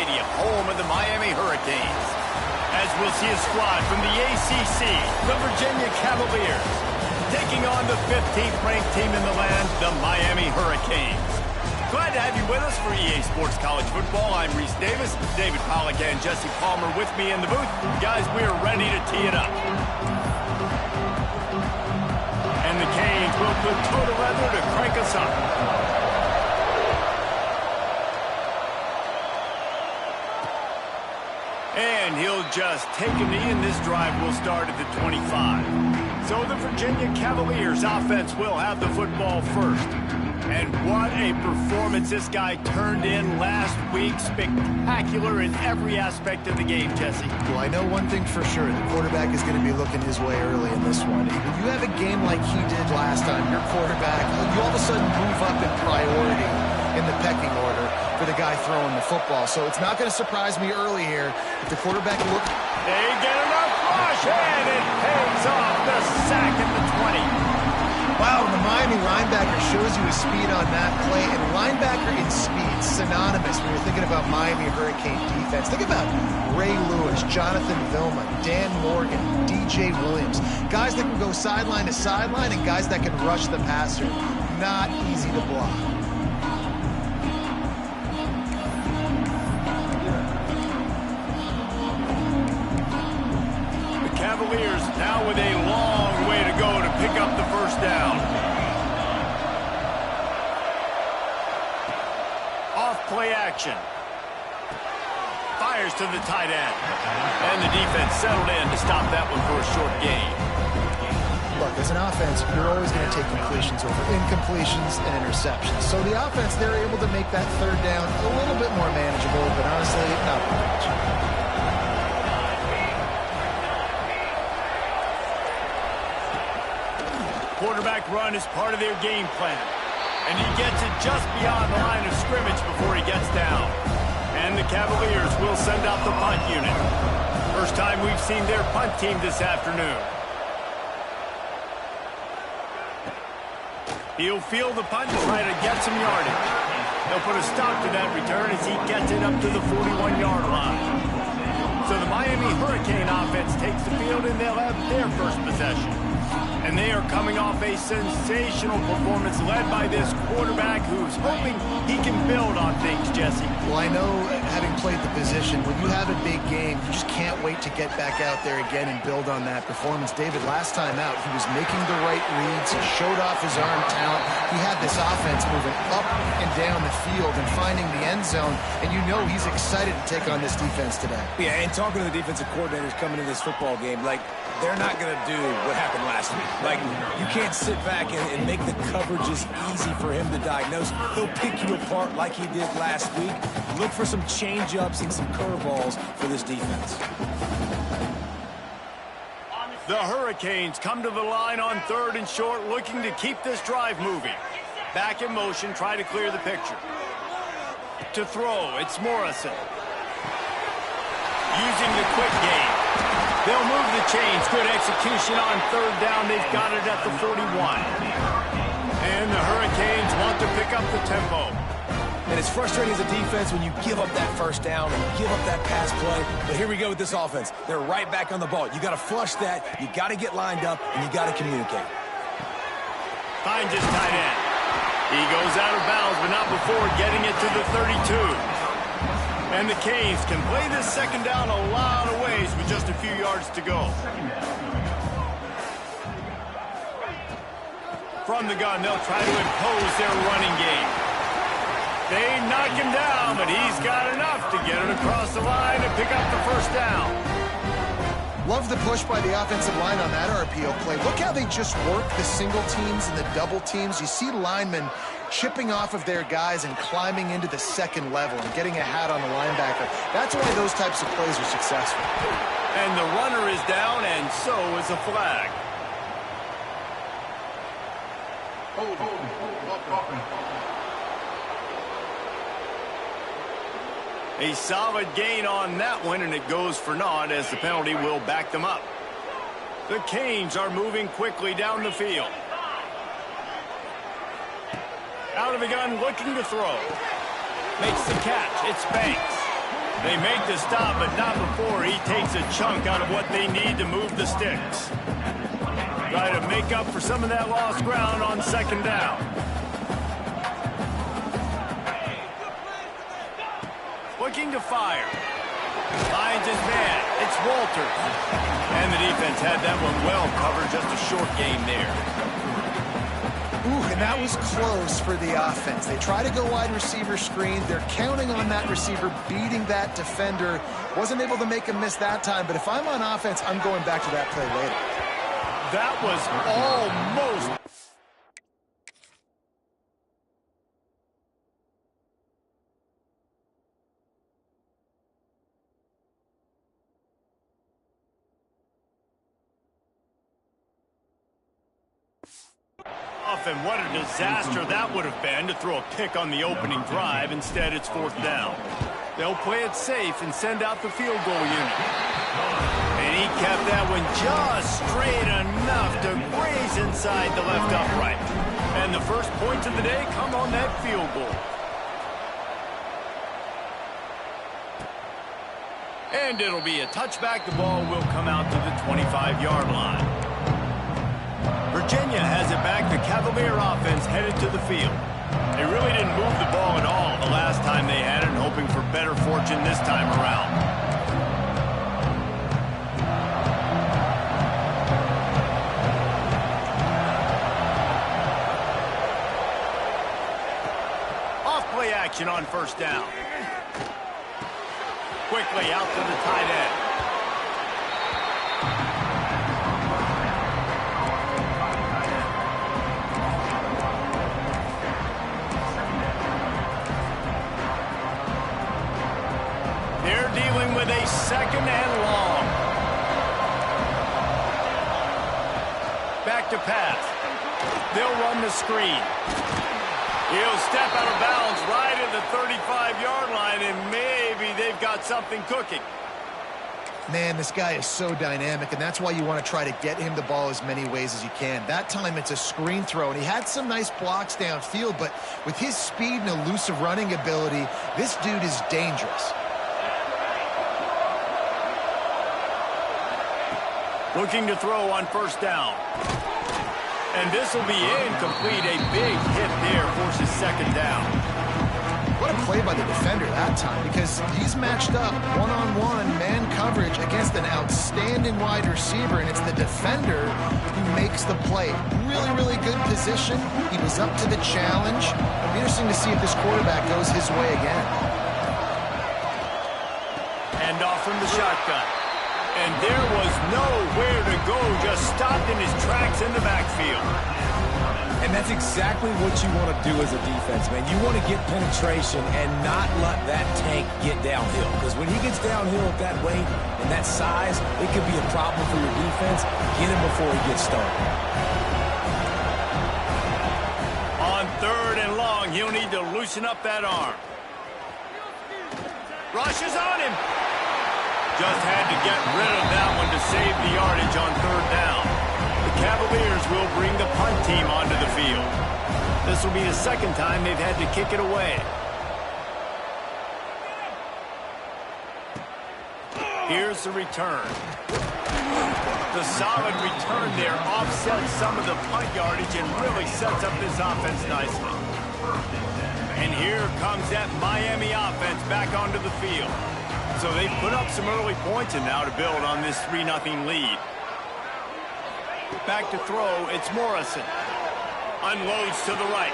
Stadium, home of the Miami Hurricanes. As we'll see a squad from the ACC, the Virginia Cavaliers, taking on the 15th ranked team in the land, the Miami Hurricanes. Glad to have you with us for EA Sports College Football. I'm Reese Davis, David Pollack and Jesse Palmer with me in the booth. Guys, we are ready to tee it up. And the Canes will put toe to leather to crank us up. And he'll just take a knee, and this drive will start at the 25. So the Virginia Cavaliers offense will have the football first. And what a performance this guy turned in last week. Spectacular in every aspect of the game, Jesse. Well, I know one thing for sure. The quarterback is going to be looking his way early in this one. When you have a game like he did last time, your quarterback, you all of a sudden move up in priority in the pecking order for the guy throwing the football. So it's not going to surprise me early here if the quarterback look. They get enough rush, and it pays off the sack at the 20. Wow, and the Miami linebacker shows you his speed on that play, and linebacker in speed, synonymous when you're thinking about Miami Hurricane defense. Think about Ray Lewis, Jonathan Vilma, Dan Morgan, DJ Williams. Guys that can go sideline to sideline and guys that can rush the passer. Not easy to block. The Cavaliers now with a long way to go to pick up the first down. Off play action. Fires to the tight end. And the defense settled in to stop that one for a short gain. Look, as an offense, you're always going to take completions over incompletions and interceptions. So the offense, they're able to make that third down a little bit more manageable, but honestly, not very much. Quarterback run is part of their game plan. And he gets it just beyond the line of scrimmage before he gets down. And the Cavaliers will send out the punt unit. First time we've seen their punt team this afternoon. He'll field the punt and try to get some yardage. They'll put a stop to that return as he gets it up to the 41-yard line. So the Miami Hurricane offense takes the field and they'll have their first possession. And they are coming off a sensational performance led by this quarterback who's hoping he can build on things, Jesse. Well, I know, having played the position, when you have a big game, you just can't wait to get back out there again and build on that performance. David, last time out, he was making the right reads. He showed off his arm talent. He had this offense moving up and down the field and finding the end zone. And you know he's excited to take on this defense today. Yeah, and talking to the defensive coordinators coming into this football game, like, they're not going to do what happened last week. Like, you can't sit back and make the coverages easy for him to diagnose. He'll pick you apart like he did last week. Look for some change-ups and some curveballs for this defense. The Hurricanes come to the line on 3rd and short, looking to keep this drive moving. Back in motion, try to clear the picture. To throw, it's Morrison. Using the quick game. They'll move the chains. Good execution on 3rd down. They've got it at the 41. And the Hurricanes want to pick up the tempo. And it's frustrating as a defense when you give up that first down and give up that pass play. But here we go with this offense. They're right back on the ball. You got to flush that. You got to get lined up, and you got to communicate. Finds his tight end. He goes out of bounds, but not before getting it to the 32. And the Canes can play this second down a lot of ways with just a few yards to go. From the gun, they'll try to impose their running game. They knock him down, but he's got enough to get it across the line and pick up the first down. Love the push by the offensive line on that RPO play. Look how they just work the single teams and the double teams. You see linemen chipping off of their guys and climbing into the second level and getting a hat on the linebacker. That's why those types of plays are successful. And the runner is down, and so is a flag. A solid gain on that one, and it goes for naught as the penalty will back them up. The Canes are moving quickly down the field. Out of the gun, looking to throw. Makes the catch. It's Banks. They make the stop, but not before he takes a chunk out of what they need to move the sticks. Try to make up for some of that lost ground on second down. Looking to fire. Finds his man. It's Walters. And the defense had that one well covered. Just a short game there. Ooh, and that was close for the offense. They try to go wide receiver screen. They're counting on that receiver beating that defender. Wasn't able to make him miss that time, but if I'm on offense, I'm going back to that play later. That was almost... And what a disaster that would have been to throw a pick on the opening drive. Instead, it's fourth down. They'll play it safe and send out the field goal unit. And he kept that one just straight enough to graze inside the left upright. And the first points of the day come on that field goal. And it'll be a touchback. The ball will come out to the 25-yard line. Virginia has it back. The Cavalier offense headed to the field. They really didn't move the ball at all the last time they had it, hoping for better fortune this time around. Off-play action on first down. Quickly out to the tight end. With a second and long. Back to pass. They'll run the screen. He'll step out of bounds right at the 35-yard line, and maybe they've got something cooking. Man, this guy is so dynamic, and that's why you want to try to get him the ball as many ways as you can. That time it's a screen throw, and he had some nice blocks downfield, but with his speed and elusive running ability, this dude is dangerous. Looking to throw on first down. And this will be incomplete. A big hit there forces second down. What a play by the defender that time, because he's matched up one-on-one man coverage against an outstanding wide receiver, and it's the defender who makes the play. Really, really good position. He was up to the challenge. It'll be interesting to see if this quarterback goes his way again. And off from the shotgun. And there was nowhere to go, just stopped in his tracks in the backfield. And that's exactly what you want to do as a defense, man. You want to get penetration and not let that tank get downhill. Because when he gets downhill at that weight and that size, it could be a problem for your defense. Get him before he gets started. On third and long, he'll need to loosen up that arm. Rush is on him. Just had to get rid of that one to save the yardage on third down. The Cavaliers will bring the punt team onto the field. This will be the second time they've had to kick it away. Here's the return. The solid return there offsets some of the punt yardage and really sets up this offense nicely. And here comes that Miami offense back onto the field. So they've put up some early points and now to build on this 3-0 lead. Back to throw, it's Morrison. Unloads to the right.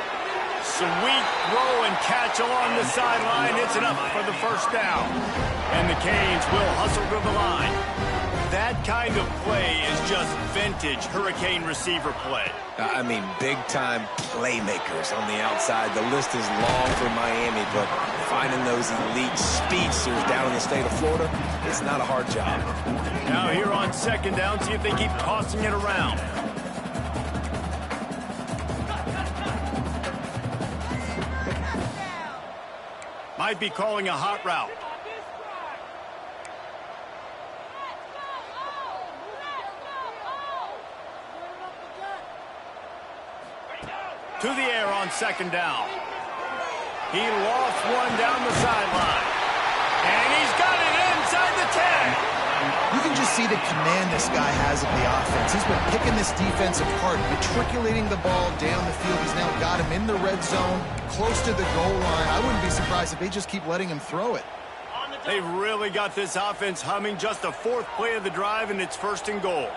Sweet throw and catch along the sideline. It's enough for the first down. And the Canes will hustle to the line. That kind of play is just vintage Hurricane receiver play. I mean, big-time playmakers on the outside. The list is long for Miami, but finding those elite speedsters down in the state of Florida, it's not a hard job. Now here on second down, see if they keep tossing it around. Might be calling a hot route. To the air on second down. He lost one down the sideline. And he's got it inside the 10. You can just see the command this guy has of the offense. He's been picking this defense apart, matriculating the ball down the field. He's now got him in the red zone, close to the goal line. I wouldn't be surprised if they just keep letting him throw it. They've really got this offense humming. Just the fourth play of the drive, and it's 1st and goal.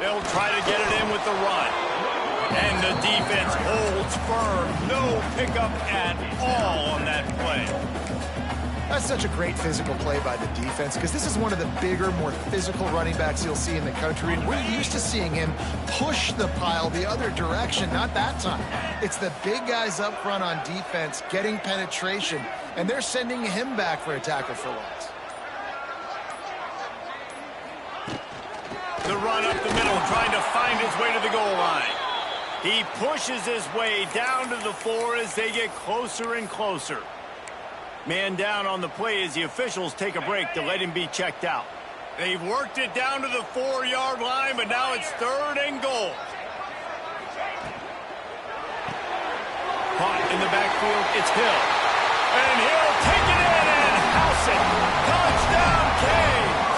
They'll try to get it in with the run. And the defense holds firm. No pickup at all on that play. That's such a great physical play by the defense because this is one of the bigger, more physical running backs you'll see in the country. And we're used to seeing him push the pile the other direction. Not that time. It's the big guys up front on defense getting penetration, and they're sending him back for a tackle for loss. The run up the middle, trying to find his way to the goal line. He pushes his way down to the 4 as they get closer and closer. Man down on the play as the officials take a break to let him be checked out. They've worked it down to the 4-yard line, but now it's 3rd and goal. Caught in the backfield, it's Hill. And Hill take it in and house it. Touchdown, Canes!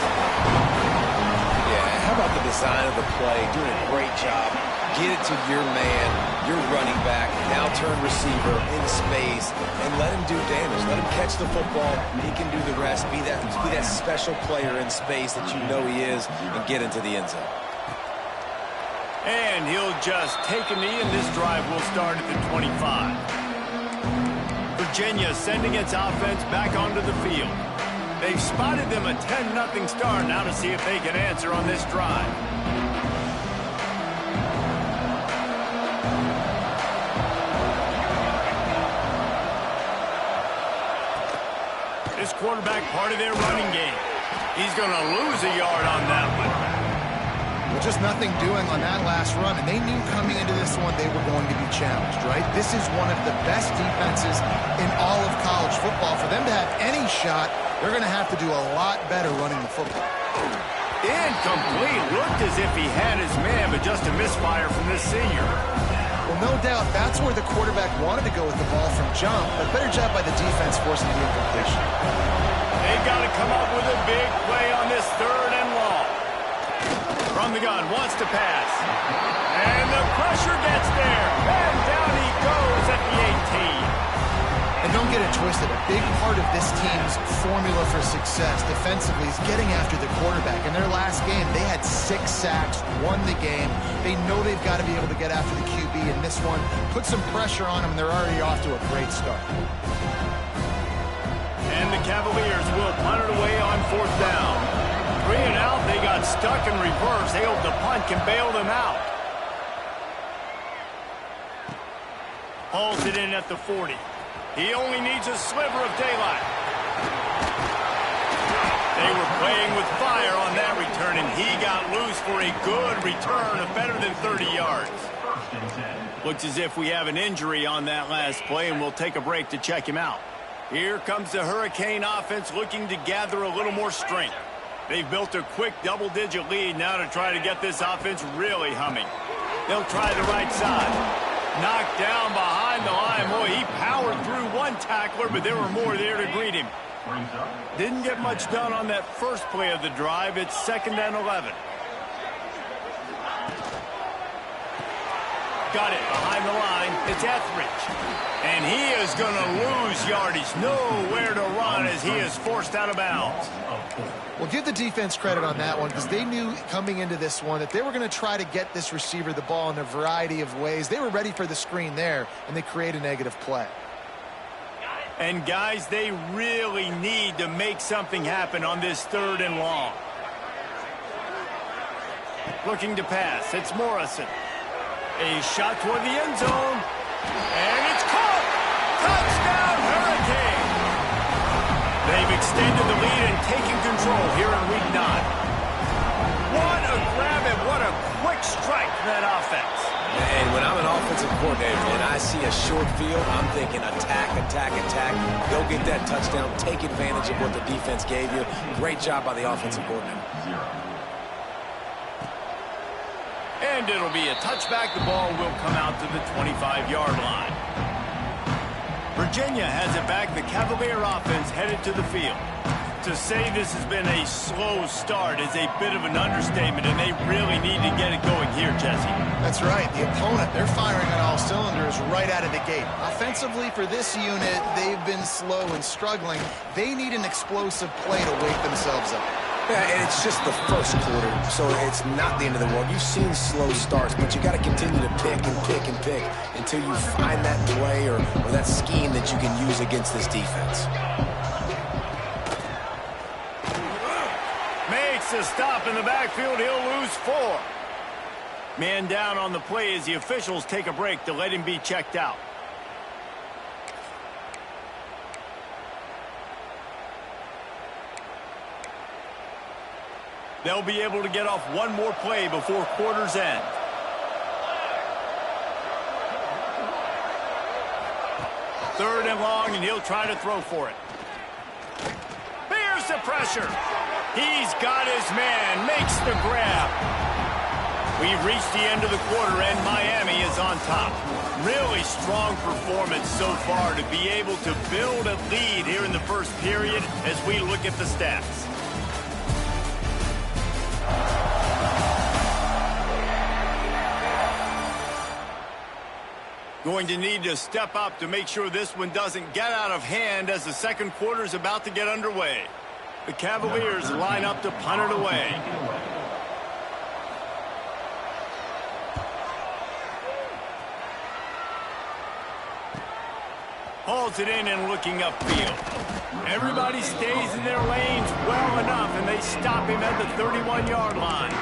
Yeah, how about the design of the play? Doing a great job. Get it to your man, your running back, now turn receiver in space, and let him do damage. Let him catch the football. He can do the rest. Be that special player in space that you know he is, and get into the end zone. And he'll just take a knee, and this drive will start at the 25. Virginia sending its offense back onto the field. They've spotted them a 10-0 start. Now to see if they can answer on this drive. This quarterback part of their running game. He's going to lose a yard on that one. Well, just nothing doing on that last run, and they knew coming into this one they were going to be challenged, right? This is one of the best defenses in all of college football. For them to have any shot, they're going to have to do a lot better running the football. Incomplete. Looked as if he had his man, but just a misfire from this senior. Well, no doubt that's where the quarterback wanted to go with the ball from jump, but better job by the defense forcing the incompletion. They've got to come up with a big play on this 3rd and long. From the gun, wants to pass. And the pressure gets there. And down he goes at the 18. And don't get it twisted. A big part of this team's formula for success defensively is getting after the quarterback. In their last game, they had 6 sacks, won the game. They know they've got to be able to get after the QB in this one. Put some pressure on them, and they're already off to a great start. And the Cavaliers will punt it away on 4th down. 3 and out, they got stuck in reverse. They hope the punt can bail them out. Hauls it in at the 40. He only needs a sliver of daylight. They were playing with fire on that return, and he got loose for a good return of better than 30 yards. Looks as if we have an injury on that last play, and we'll take a break to check him out. Here comes the Hurricane offense looking to gather a little more strength. They've built a quick double-digit lead now to try to get this offense really humming. They'll try the right side. Knocked down behind the line. Boy, he powered through one tackler, but there were more there to greet him. Didn't get much done on that first play of the drive. It's 2nd and 11. Got it behind the line. It's Etheridge. And he is going to lose yardage. Nowhere to run as he is forced out of bounds. Well, give the defense credit on that one because they knew coming into this one that they were going to try to get this receiver the ball in a variety of ways. They were ready for the screen there, and they create a negative play. And, guys, they really need to make something happen on this 3rd and long. Looking to pass. It's Morrison. A shot toward the end zone. And it's caught! Touchdown, Hurricane! They've extended the lead and taken control here in Week 9. What a grab and what a quick strike from that offense. And when I'm an offensive coordinator and I see a short field, I'm thinking attack, attack, attack. Go get that touchdown. Take advantage of what the defense gave you. Great job by the offensive coordinator. And it'll be a touchback. The ball will come out to the 25-yard line. Virginia has it back. The Cavalier offense headed to the field. To say this has been a slow start is a bit of an understatement, and they really need to get it going here, Jesse. That's right. The opponent, they're firing on all cylinders right out of the gate. Offensively, for this unit, they've been slow and struggling. They need an explosive play to wake themselves up. Yeah, and it's just the first quarter, so it's not the end of the world. You've seen slow starts, but you got to continue to pick and pick and pick until you find that play or that scheme that you can use against this defense. Makes a stop in the backfield. He'll lose 4. Man down on the play as the officials take a break to let him be checked out. They'll be able to get off one more play before quarter's end. Third and long, and he'll try to throw for it. Bears the pressure. He's got his man, makes the grab. We've reached the end of the quarter, and Miami is on top. Really strong performance so far to be able to build a lead here in the first period as we look at the stats. Going to need to step up to make sure this one doesn't get out of hand as the second quarter is about to get underway. The Cavaliers line up to punt it away. Hauls it in and looking upfield. Everybody stays in their lanes well enough, and they stop him at the 31-yard line.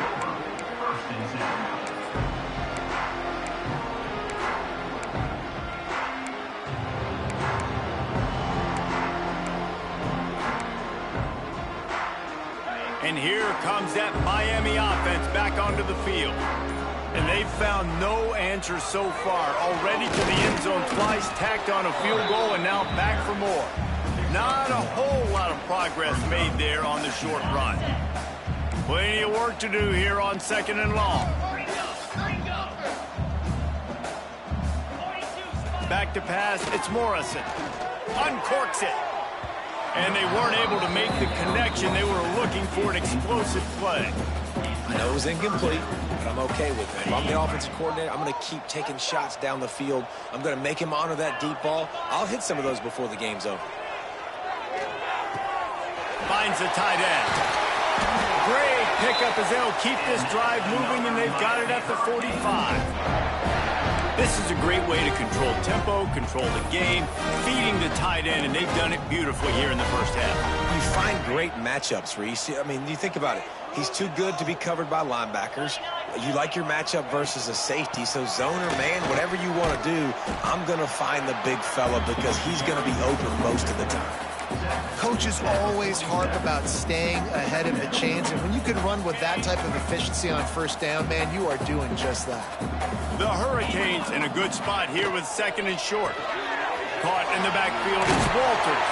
And here comes that Miami offense back onto the field. And they've found no answer so far. Already to the end zone twice, tacked on a field goal, and now back for more. Not a whole lot of progress made there on the short run. Plenty of work to do here on second and long. Back to pass, it's Morrison. Uncorks it. And they weren't able to make the connection. They were looking for an explosive play. I know it was incomplete, but I'm okay with it. If I'm the offensive coordinator, I'm going to keep taking shots down the field. I'm going to make him honor that deep ball. I'll hit some of those before the game's over. Finds the tight end. Great pickup as they'll keep this drive moving, and they've got it at the 45. This is a great way to control tempo, control the game, feeding the tight end, and they've done it beautifully here in the first half. You find great matchups, Reese. I mean, you think about it. He's too good to be covered by linebackers. You like your matchup versus a safety, so zone or man, whatever you want to do, I'm going to find the big fella because he's going to be open most of the time. Coaches always harp about staying ahead of the chains, and when you can run with that type of efficiency on first down, man, you are doing just that. The Hurricanes in a good spot here with second and short. Caught in the backfield is Walters.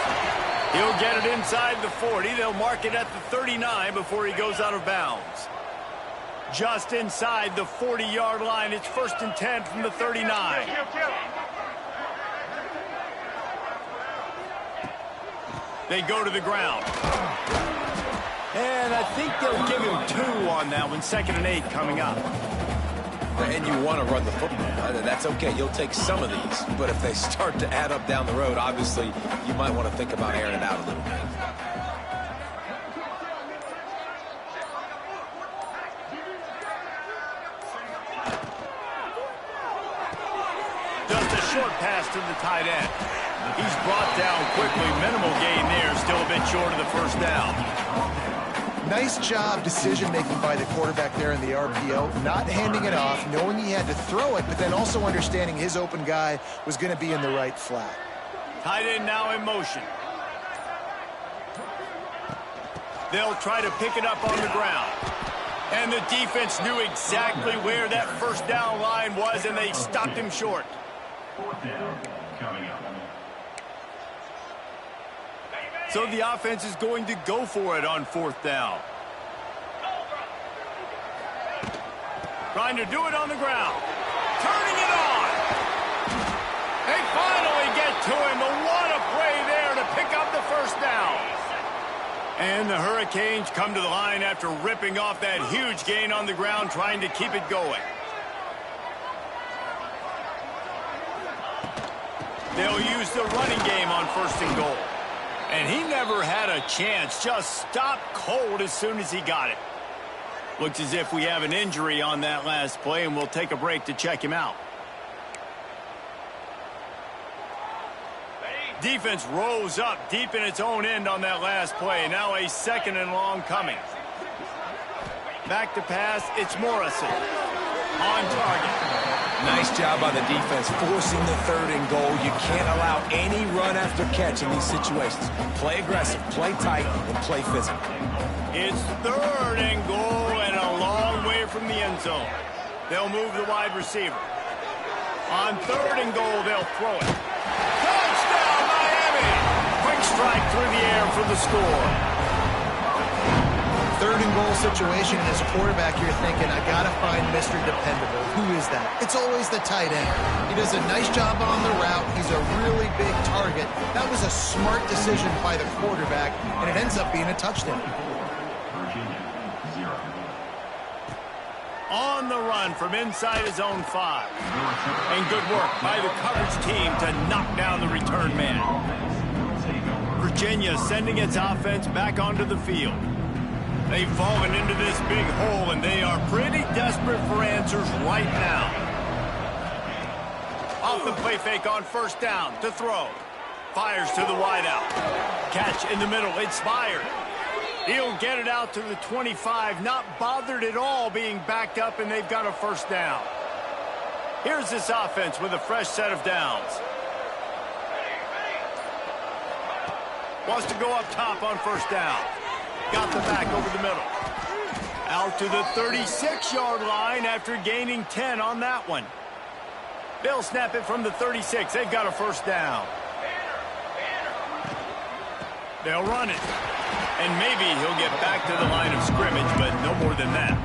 He'll get it inside the 40. They'll mark it at the 39 before he goes out of bounds. Just inside the 40-yard line. It's 1st and 10 from the 39. They go to the ground. And I think they'll give him 2 on that one. 2nd and 8 coming up. And you want to run the football. That's okay. You'll take some of these. But if they start to add up down the road, obviously, you might want to think about airing it out a little bit. Just a short pass to the tight end. He's brought down quickly. Minimal gain there. Still a bit short of the first down. Nice job decision-making by the quarterback there in the RPO, not handing it off, knowing he had to throw it, but then also understanding his open guy was going to be in the right flat. Tight end now in motion. They'll try to pick it up on the ground. And the defense knew exactly where that first down line was, and they stopped him short. 4th down coming up. So the offense is going to go for it on 4th down. Trying to do it on the ground. Turning it on. They finally get to him. But what a play there to pick up the first down. And the Hurricanes come to the line after ripping off that huge gain on the ground, trying to keep it going. They'll use the running game on 1st and goal. And he never had a chance, just stopped cold as soon as he got it. Looks as if we have an injury on that last play, and we'll take a break to check him out. Defense rose up deep in its own end on that last play. Now a 2nd and long coming. Back to pass, it's Morrison. On target. Nice job by the defense forcing the 3rd and goal. You can't allow any run after catch in these situations. Play aggressive, play tight, and play physical. It's 3rd and goal and a long way from the end zone. They'll move the wide receiver. On 3rd and goal, they'll throw it. Touchdown, Miami! Quick strike through the air for the score. 3rd and goal situation, and as a quarterback, you're thinking, I got to find Mr. Dependable. Who is that? It's always the tight end. He does a nice job on the route. He's a really big target. That was a smart decision by the quarterback, and it ends up being a touchdown. Virginia, 0. On the run from inside his own 5. And good work by the coverage team to knock down the return man. Virginia sending its offense back onto the field. They've fallen into this big hole, and they are pretty desperate for answers right now. Off the play fake on 1st down to throw. Fires to the wideout. Catch in the middle. It's Byard. He'll get it out to the 25. Not bothered at all being backed up, and they've got a 1st down. Here's this offense with a fresh set of downs. Wants to go up top on 1st down. Got the back over the middle. Out to the 36-yard line after gaining 10 on that one. They'll snap it from the 36. They've got a 1st down. They'll run it. And maybe he'll get back to the line of scrimmage, but no more than that.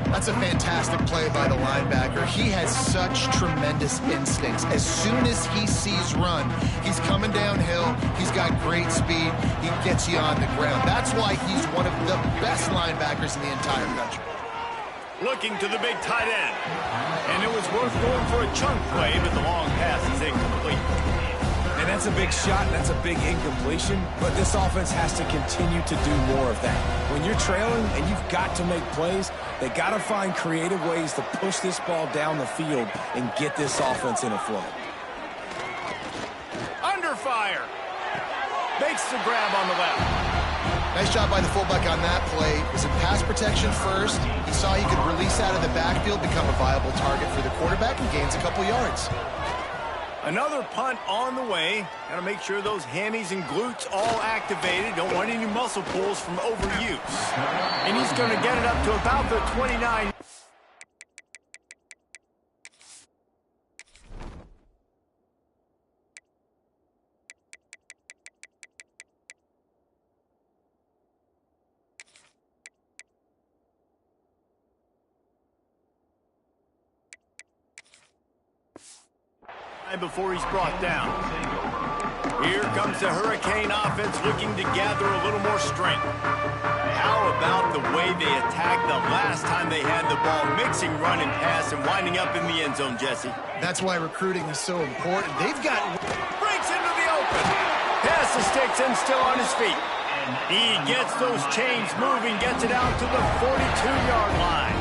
That's a fantastic play by the linebacker. He has such tremendous instincts. As soon as he sees run, he's coming downhill. He's got great speed. He gets you on the ground. That's why he's one of the best linebackers in the entire country. Looking to the big tight end. And it was worth going for a chunk play, but the long pass is incomplete. And that's a big shot, and that's a big incompletion, but this offense has to continue to do more of that. When you're trailing and you've got to make plays, they got to find creative ways to push this ball down the field and get this offense in a flow. Under fire. Makes the grab on the left. Nice job by the fullback on that play. Was in pass protection first. He saw he could release out of the backfield, become a viable target for the quarterback, and gains a couple yards. Another punt on the way. Got to make sure those hammies and glutes all activated. Don't want any muscle pulls from overuse. And he's going to get it up to about the 29. Before he's brought down. Here comes the Hurricane offense looking to gather a little more strength. How about the way they attacked the last time they had the ball, mixing run and pass and winding up in the end zone, Jesse? That's why recruiting is so important. They've got... Breaks into the open. Pass the sticks and still on his feet. He gets those chains moving, gets it out to the 42-yard line.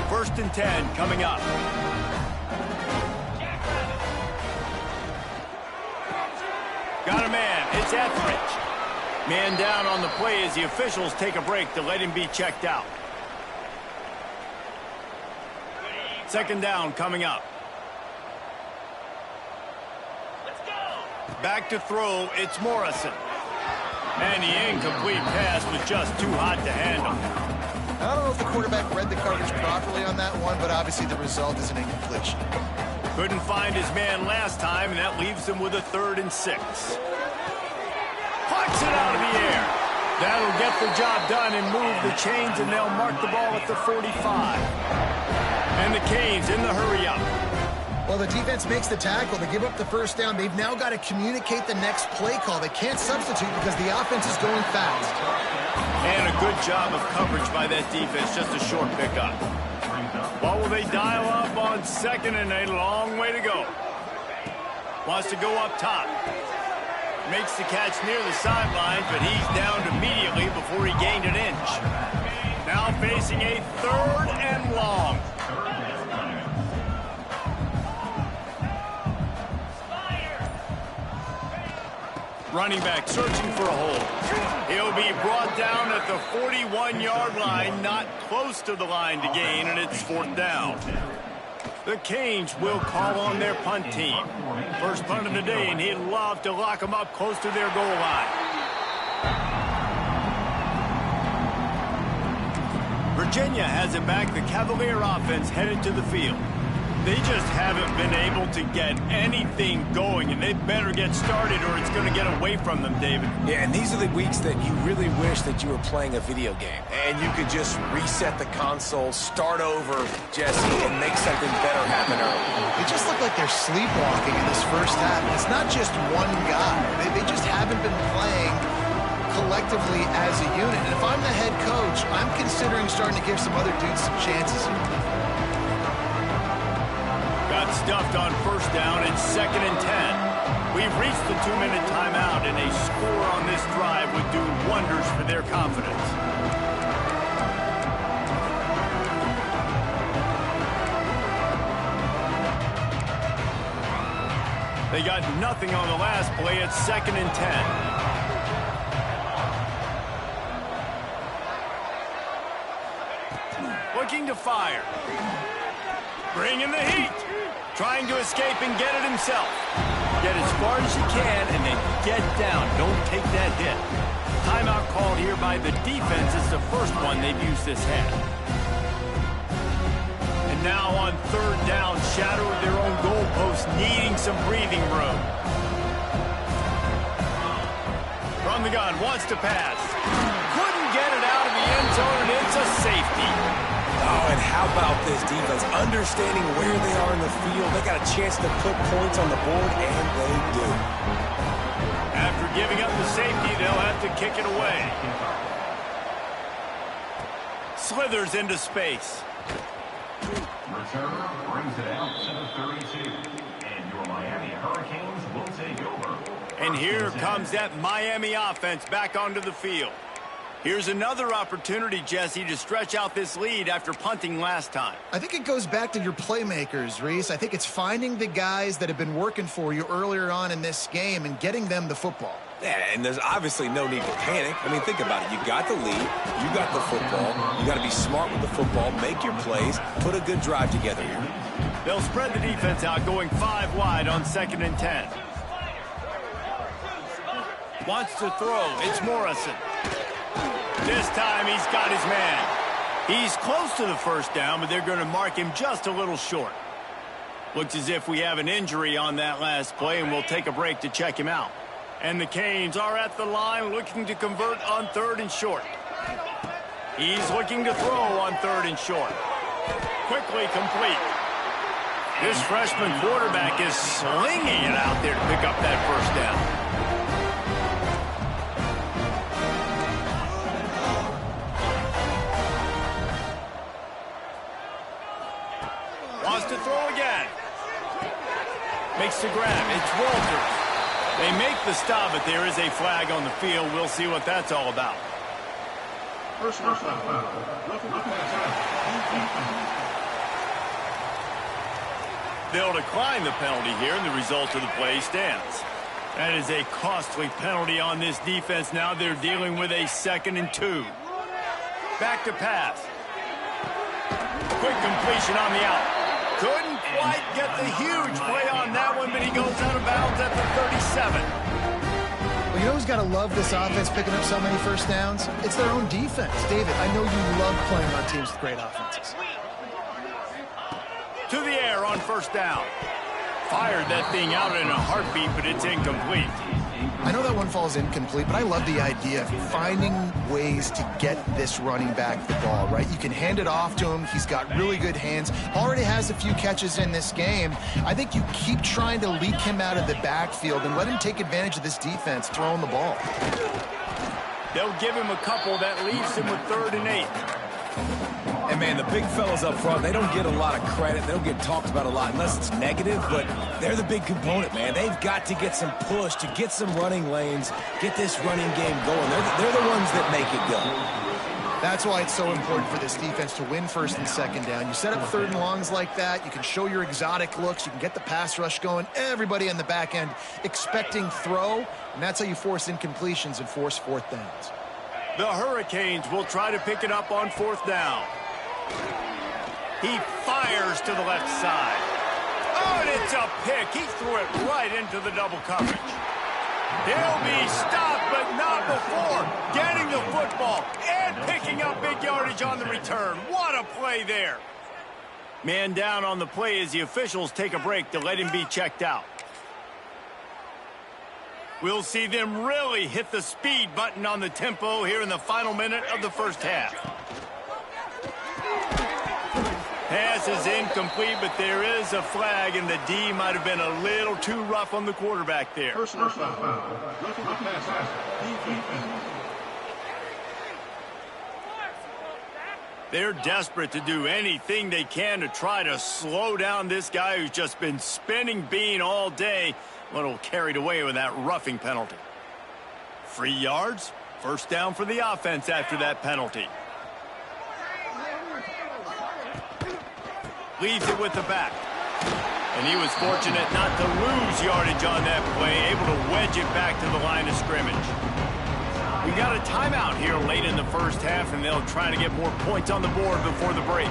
1st and 10 coming up. Got a man. It's Etheridge. Man down on the play as the officials take a break to let him be checked out. 2nd down coming up. Let's go. Back to throw. It's Morrison. And the incomplete pass was just too hot to handle. I don't know if the quarterback read the coverage properly on that one, but obviously the result is an incompletion. Couldn't find his man last time, and that leaves him with a 3rd and 6. Puts it out of the air. That'll get the job done and move the chains, and they'll mark the ball at the 45. And the Canes in the hurry-up. Well, the defense makes the tackle. They give up the first down. They've now got to communicate the next play call. They can't substitute because the offense is going fast. And a good job of coverage by that defense. Just a short pickup. What will they dial up on 2nd and a long way to go? Wants to go up top. Makes the catch near the sideline, but he's downed immediately before he gained an inch. Now facing a 3rd and long. Running back searching for a hole. He'll be brought down at the 41-yard line, not close to the line to gain, and it's 4th down. The Canes will call on their punt team. First punt of the day, and he'd love to lock them up close to their goal line. Virginia has it back. The Cavalier offense headed to the field. They just haven't been able to get anything going, and they better get started or it's going to get away from them, David. Yeah, and these are the weeks that you really wish that you were playing a video game. And you could just reset the console, start over, Jesse, and make something better happen early. They just look like they're sleepwalking in this first half. And it's not just one guy. They just haven't been playing collectively as a unit. And if I'm the head coach, I'm considering starting to give some other dudes some chances here. Got stuffed on first down. It's 2nd and 10. We've reached the 2-minute timeout, and a score on this drive would do wonders for their confidence. They got nothing on the last play. It's 2nd and 10. Looking to fire. Bringing the heat. Trying to escape and get it himself. Get as far as you can and then get down. Don't take that hit. Timeout called here by the defense. It's the first one they've used this half. And now on 3rd down, shadow of their own goalpost, needing some breathing room. From the gun, wants to pass. Couldn't get it out of the end zone, and it's a safety. Oh, and how about this defense? Understanding where they are in the field, they got a chance to put points on the board, and they do. After giving up the safety, they'll have to kick it away. Slithers into space. Returner brings it out to the 32. And your Miami Hurricanes will take over. And here comes that Miami offense back onto the field. Here's another opportunity, Jesse, to stretch out this lead after punting last time. I think it goes back to your playmakers, Reese. I think it's finding the guys that have been working for you earlier on in this game and getting them the football. Yeah, and there's obviously no need to panic. I mean, think about it. You got the lead. You got the football. You got to be smart with the football, make your plays, put a good drive together here. They'll spread the defense out, going 5 wide on 2nd and 10. Wants to throw. It's Morrison. This time he's got his man. He's close to the first down, but they're going to mark him just a little short. Looks as if we have an injury on that last play, and we'll take a break to check him out. And the Canes are at the line looking to convert on 3rd and short. He's looking to throw on 3rd and short. Quickly complete. This freshman quarterback is slinging it out there to pick up that first down. Wants to throw again. Makes the grab. It's Walters. They make the stop, but there is a flag on the field. We'll see what that's all about. They'll decline the penalty here, and the result of the play stands. That is a costly penalty on this defense. Now they're dealing with a 2nd and 2. Back to pass. Quick completion on the out. Couldn't quite get the huge play on that one, but he goes out of bounds at the 37. Well, you know who's got to love this offense picking up so many first downs? It's their own defense. David, I know you love playing on teams with great offenses. To the air on first down. Fired that thing out in a heartbeat, but it's incomplete. I know that one falls incomplete, but I love the idea of finding ways to get this running back the ball, right? You can hand it off to him. He's got really good hands. Already has a few catches in this game. I think you keep trying to leak him out of the backfield and let him take advantage of this defense throwing the ball. They'll give him a couple. That leaves him with 3rd and 8. And, man, the big fellas up front, they don't get a lot of credit. They don't get talked about a lot unless it's negative, but they're the big component, man. They've got to get some push, to get some running lanes, get this running game going. They're the ones that make it go. That's why it's so important for this defense to win 1st and 2nd down. You set up 3rd and longs like that. You can show your exotic looks. You can get the pass rush going. Everybody on the back end expecting throw, and that's how you force incompletions and force 4th downs. The Hurricanes will try to pick it up on 4th down. He fires to the left side. Oh, and it's a pick. He threw it right into the double coverage. He'll be stopped, but not before getting the football and picking up big yardage on the return. What a play there. Man down on the play as the officials take a break to let him be checked out. We'll see them really hit the speed button on the tempo here in the final minute of the 1st half. Pass is incomplete, but there is a flag, and the D might have been a little too rough on the quarterback there. Personal foul. They're desperate to do anything they can to try to slow down this guy who's just been spinning bean all day. A little carried away with that roughing penalty. 3 yards, 1st down for the offense after that penalty. Leaves it with the back. And he was fortunate not to lose yardage on that play, able to wedge it back to the line of scrimmage. We got a timeout here late in the 1st half, and they'll try to get more points on the board before the break.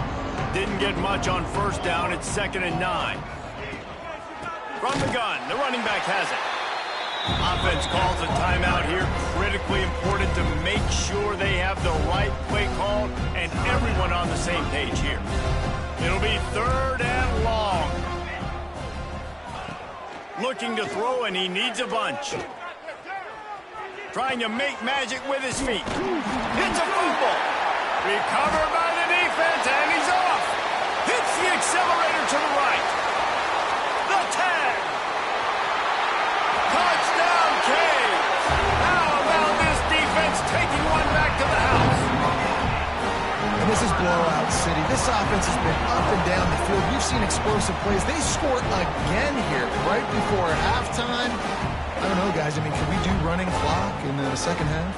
Didn't get much on 1st down. It's 2nd and 9. From the gun, the running back has it. Offense calls a timeout here. Critically important to make sure they have the right play call and everyone on the same page here. It'll be 3rd and long. Looking to throw, and he needs a bunch. Trying to make magic with his feet. It's a fumble. Recovered by the defense, and he's off. Hits the accelerator to the right. The tag. Touchdown, Canes. How about this defense taking one back to the house? And this is blowout city. This offense has been up and down the field. We've seen explosive plays. They score again here right before halftime. I don't know, guys. I mean, can we do running clock in the 2nd half?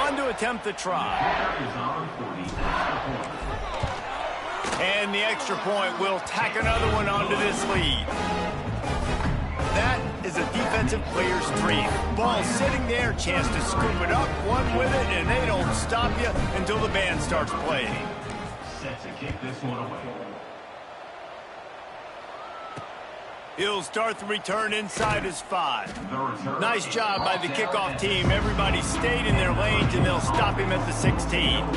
On to attempt the try. And the extra point will tack another one onto this lead. That is a defensive player's dream. Ball sitting there, chance to scoop it up, one with it, and they don't stop you until the band starts playing. Set to kick this one away. He'll start the return inside his 5. Nice job by the kickoff team. Everybody stayed in their lanes, and they'll stop him at the 16.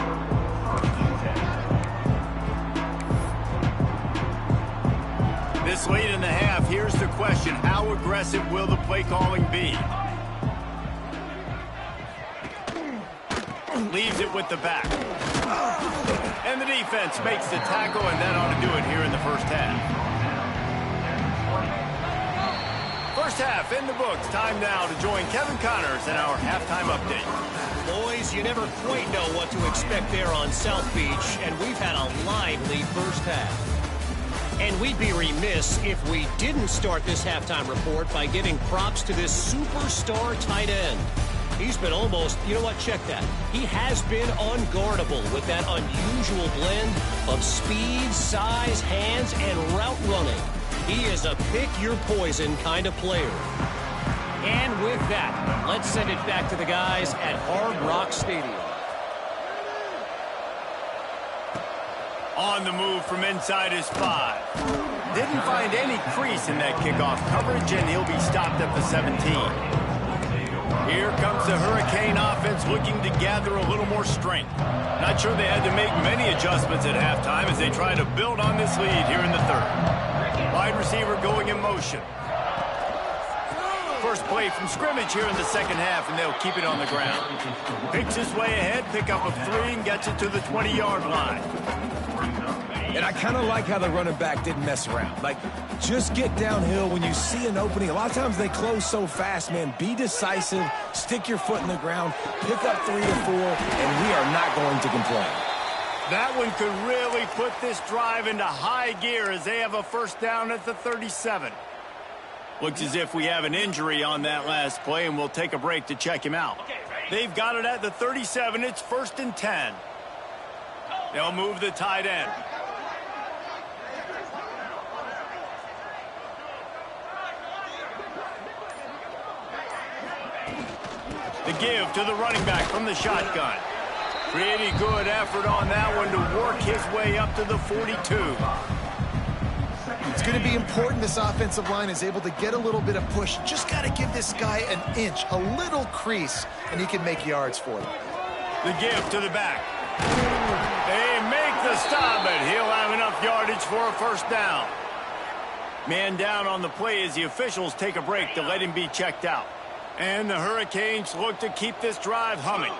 This late in the half, here's the question. How aggressive will the play calling be? Leaves it with the back. And the defense makes the tackle, and that ought to do it here in the 1st half. 1st half in the books. Time now to join Kevin Connors in our halftime update. Boys, you never quite know what to expect there on South Beach, and we've had a lively 1st half. And we'd be remiss if we didn't start this halftime report by giving props to this superstar tight end. He's been almost, you know what, check that. He has been unguardable with that unusual blend of speed, size, hands, and route running. He is a pick-your-poison kind of player. And with that, let's send it back to the guys at Hard Rock Stadium. On the move from inside his 5. Didn't find any crease in that kickoff coverage, and he'll be stopped at the 17. Here comes the Hurricane offense looking to gather a little more strength. Not sure they had to make many adjustments at halftime as they try to build on this lead here in the third. Wide receiver going in motion. First play from scrimmage here in the second half, and they'll keep it on the ground. Picks his way ahead, pick up a 3, and gets it to the 20-yard line. And I kind of like how the running back didn't mess around. Like, just get downhill when you see an opening. A lot of times they close so fast, man. Be decisive, stick your foot in the ground, pick up 3 or 4, and we are not going to complain. That one could really put this drive into high gear as they have a first down at the 37. Looks as if we have an injury on that last play, and we'll take a break to check him out. They've got it at the 37. It's 1st and 10. They'll move the tight end. The give to the running back from the shotgun. Pretty good effort on that one to work his way up to the 42. It's going to be important this offensive line is able to get a little bit of push. Just got to give this guy an inch, a little crease, and he can make yards for them. The give to the back. They make the stop, but he'll have enough yardage for a first down. Man down on the play as the officials take a break to let him be checked out. And the Hurricanes look to keep this drive humming.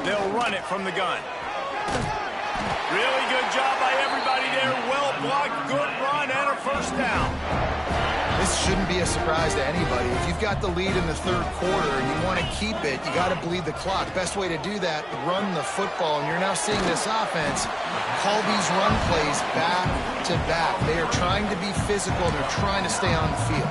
They'll run it from the gun. Really good job by everybody there. Well blocked, good run, and a first down. This shouldn't be a surprise to anybody. If you've got the lead in the third quarter and you want to keep it, you got to bleed the clock. Best way to do that, run the football. And you're now seeing this offense call these run plays back to back. They are trying to be physical. They're trying to stay on the field.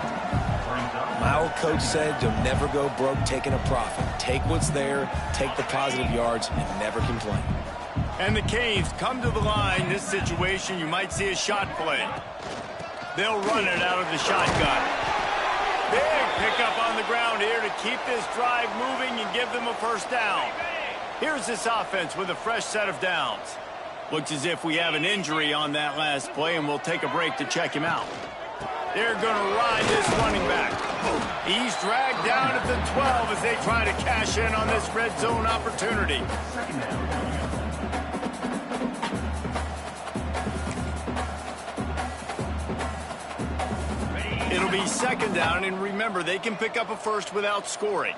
My old coach said you'll never go broke taking a profit. Take what's there, take the positive yards, and never complain. And the Canes come to the line. This situation, you might see a shot play. They'll run it out of the shotgun. Big pickup on the ground here to keep this drive moving and give them a first down. Here's this offense with a fresh set of downs. Looks as if we have an injury on that last play, and we'll take a break to check him out. They're going to ride this running back. He's dragged down at the 12 as they try to cash in on this red zone opportunity. It'll be second down, and remember, they can pick up a first without scoring.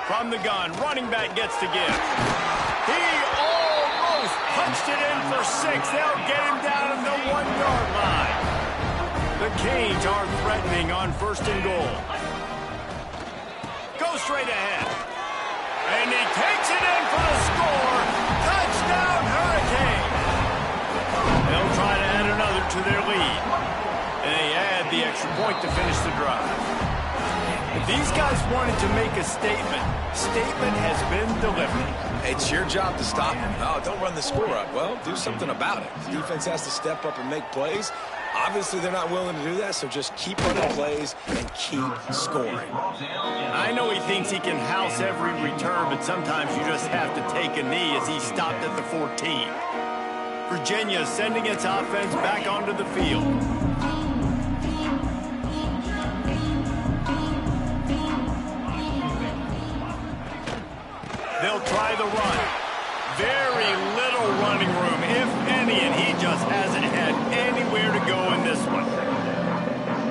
From the gun, running back gets to give. He almost punched it in for 6. They'll get him down at the 1-yard line. The Canes are threatening on 1st and goal. Go straight ahead. And he takes it in for the score. Touchdown, Hurricane. They'll try to add another to their lead. And they add the extra point to finish the drive. If these guys wanted to make a statement has been delivered. It's your job to stop them. Oh, don't run the score up. Well, do something about it. The defense has to step up and make plays. Obviously, they're not willing to do that, so just keep running plays and keep scoring. I know he thinks he can house every return, but sometimes you just have to take a knee as he stopped at the 14. Virginia sending its offense back onto the field. They'll try the run. Very little running room, if any, and he just hasn't had anywhere to go in this one.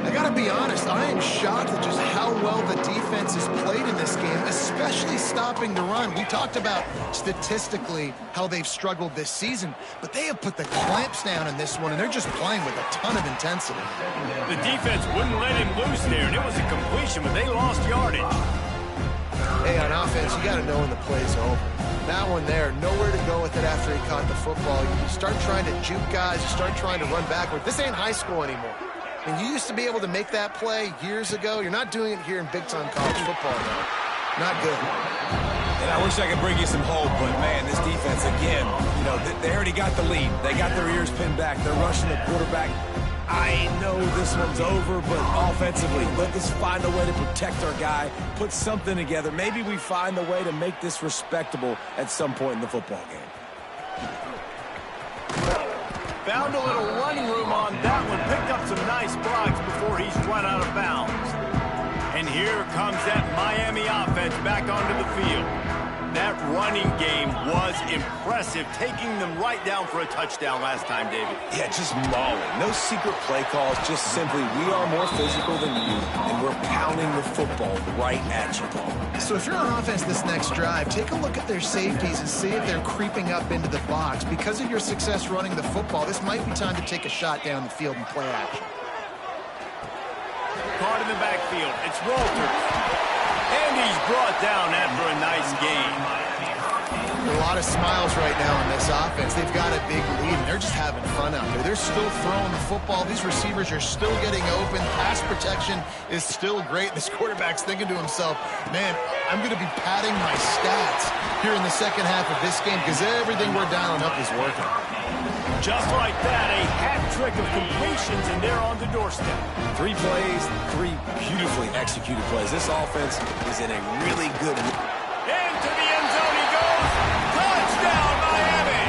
I got to be honest, I am shocked at just how well the defense has played in this game, especially stopping the run. We talked about statistically how they've struggled this season, but they have put the clamps down in this one, and they're just playing with a ton of intensity. The defense wouldn't let him loose there, and it was a completion, but they lost yardage. Hey, on offense, you got to know when the play's over. That one there, nowhere to go with it after he caught the football. You start trying to juke guys, you start trying to run backward. This ain't high school anymore. I mean, you used to be able to make that play years ago. You're not doing it here in big-time college football now. Not good. And I wish I could bring you some hope, but, man, this defense, again, you know, they already got the lead. They got their ears pinned back. They're rushing the quarterback. I know this one's over, but offensively, let us find a way to protect our guy, put something together. Maybe we find a way to make this respectable at some point in the football game. Found a little running room on that one. Picked up some nice blocks before before he's run out of bounds. And here comes that Miami offense back onto the field. That running game was impressive, taking them right down for a touchdown last time, David. Yeah, just mauling. No secret play calls, just simply we are more physical than you, and we're pounding the football right at you, Paul. So if you're on offense this next drive, take a look at their safeties and see if they're creeping up into the box. Because of your success running the football, this might be time to take a shot down the field and play action. Caught in the backfield. It's Walters. And he's brought down after a nice gain. A lot of smiles right now on this offense. They've got a big lead, and they're just having fun out there. They're still throwing the football. These receivers are still getting open. Pass protection is still great. This quarterback's thinking to himself, man, I'm going to be padding my stats here in the second half of this game because everything we're dialing up is working. Just like that, a hat trick of completions, and they're on the doorstep. 3 plays, 3 beautifully executed plays. This offense is in a really good... Into the end zone he goes. Touchdown, Miami!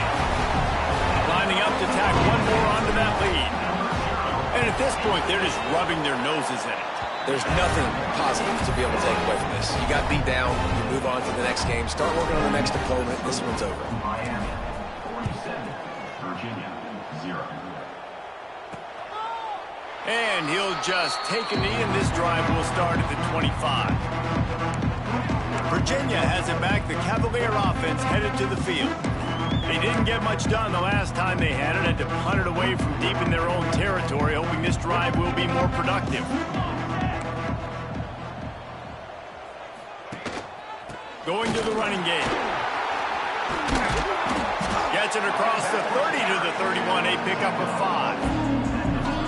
Lining up to tack one more onto that lead. And at this point, they're just rubbing their noses in it. There's nothing positive to be able to take away from this. You got beat down, you move on to the next game, start working on the next opponent. This one's over. Miami 47, Virginia 0. And he'll just take a knee, and this drive will start at the 25. Virginia has it back. The Cavalier offense headed to the field. They didn't get much done the last time they had it, to punt it away from deep in their own territory, hoping this drive will be more productive. Going to the running game. Gets it across the 30 to the 31, a pickup of 5.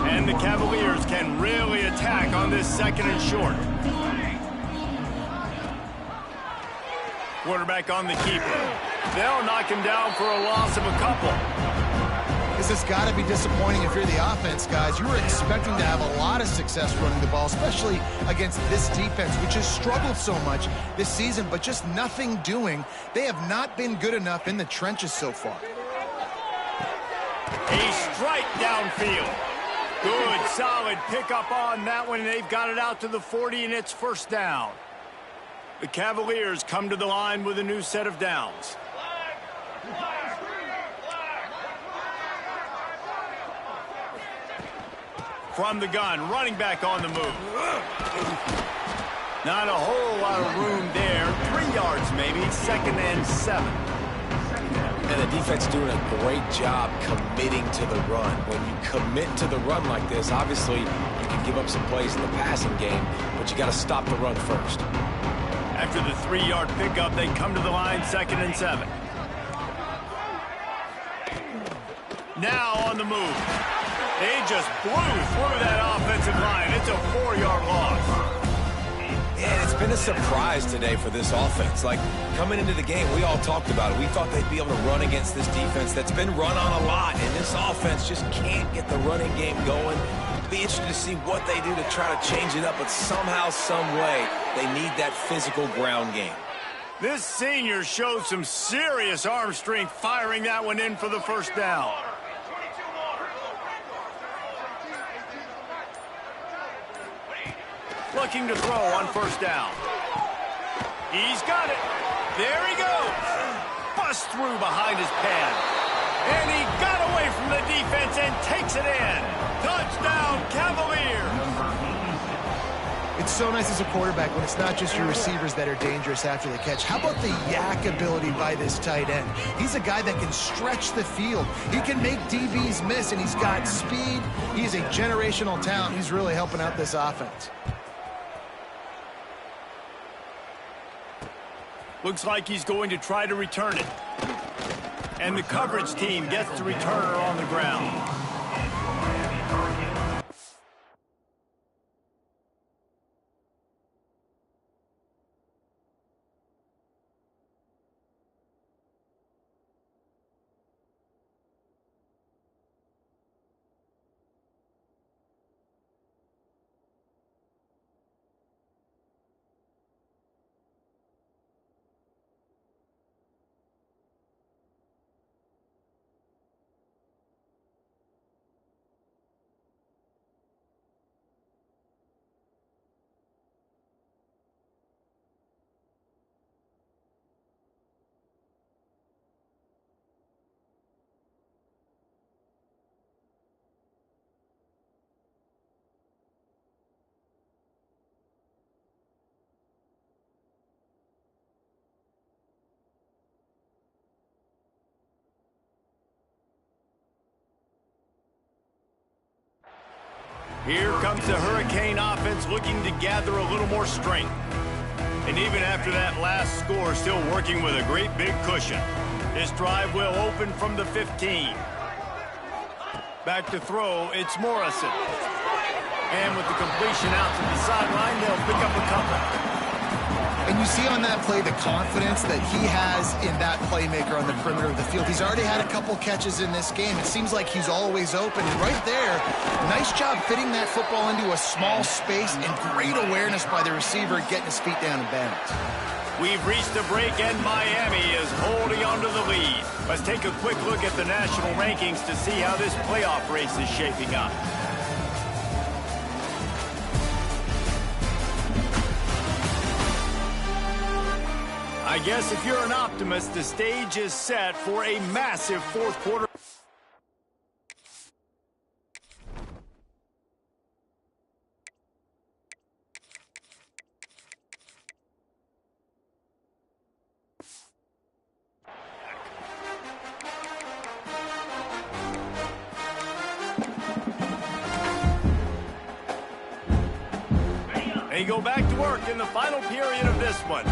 And the Cavaliers can really attack on this second and short. Quarterback on the keeper. They'll knock him down for a loss of a couple. This has got to be disappointing if you're the offense, guys. You were expecting to have a lot of success running the ball, especially against this defense, which has struggled so much this season, but just nothing doing. They have not been good enough in the trenches so far. A strike downfield. Good, solid pickup on that one, and they've got it out to the 40, and it's first down. The Cavaliers come to the line with a new set of downs. From the gun, running back on the move. Not a whole lot of room there. 3 yards maybe, 2nd and 7. And the defense doing a great job committing to the run. When you commit to the run like this, obviously you can give up some plays in the passing game, but you got to stop the run first. After the 3-yard pickup, they come to the line, 2nd and 7. Now on the move. They just blew through that offensive line. It's a 4-yard loss. And it's been a surprise today for this offense. Like, coming into the game, we all talked about it. We thought they'd be able to run against this defense that's been run on a lot, and this offense just can't get the running game going. Be interested to see what they do to try to change it up, but somehow, some way, they need that physical ground game. This senior showed some serious arm strength firing that one in for the first down. Looking to throw on first down. He's got it. There he goes. Bust through behind his pad. And he got away from the defense and takes it in. Touchdown, Cavaliers. It's so nice as a quarterback when it's not just your receivers that are dangerous after the catch. How about the yak ability by this tight end? He's a guy that can stretch the field. He can make DBs miss, and he's got speed. He's a generational talent. He's really helping out this offense. Looks like he's going to try to return it. And the coverage team gets the returner on the ground. Here comes the Hurricane offense looking to gather a little more strength. And even after that last score, still working with a great big cushion. This drive will open from the 15. Back to throw, it's Morrison. And with the completion out to the sideline, they'll pick up a couple. And you see on that play the confidence that he has in that playmaker on the perimeter of the field. He's already had a couple catches in this game. It seems like he's always open. And right there, nice job fitting that football into a small space and great awareness by the receiver getting his feet down in bounds. We've reached a break and Miami is holding on to the lead. Let's take a quick look at the national rankings to see how this playoff race is shaping up. I guess if you're an optimist, the stage is set for a massive fourth quarter. They go back to work in the final period of this one.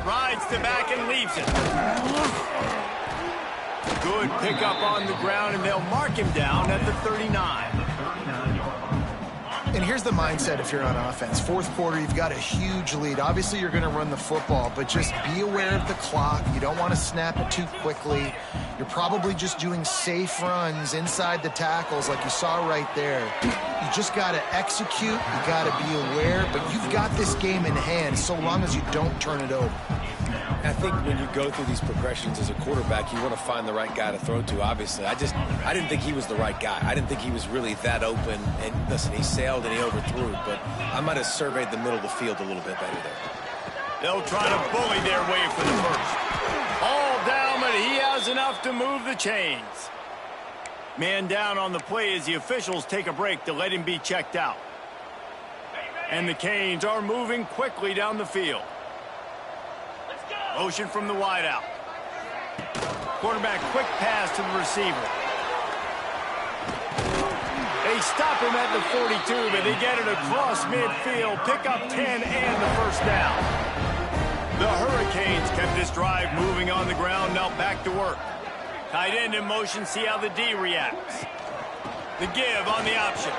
Rides the back and leaves it. Good pickup on the ground, and they'll mark him down at the 39. And here's the mindset if you're on offense. Fourth quarter, you've got a huge lead. Obviously, you're going to run the football, but just be aware of the clock. You don't want to snap it too quickly. You're probably just doing safe runs inside the tackles like you saw right there. You just got to execute. You got to be aware, but you've got this game in hand so long as you don't turn it over. I think when you go through these progressions as a quarterback, you want to find the right guy to throw to, obviously. I didn't think he was the right guy. I didn't think he was really that open. And listen, he sailed and he overthrew, but I might have surveyed the middle of the field a little bit better there. They'll try to bully their way for the first. All down, but he has enough to move the chains. Man down on the play as the officials take a break to let him be checked out. And the Canes are moving quickly down the field. Motion from the wideout. Quarterback quick pass to the receiver. They stop him at the 42, but they get it across midfield. Pick up 10 and the first down. The Hurricanes kept this drive moving on the ground. Now back to work. Tight end in motion. See how the D reacts. The give on the option.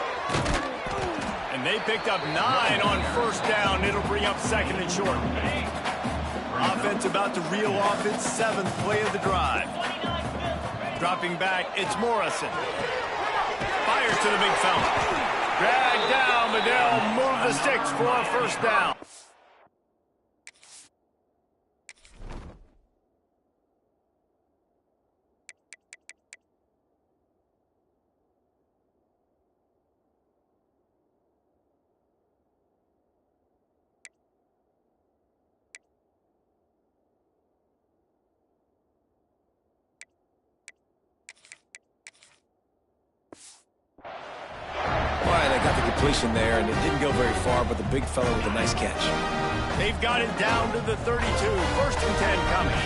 And they picked up 9 on first down. It'll bring up second and short. Offense about to reel off its 7th play of the drive. Dropping back, it's Morrison. Fires to the big fella. Dragged down, but they'll move the sticks for a first down. There, and it didn't go very far, but the big fella with a nice catch. They've got it down to the 32. First and 10 coming.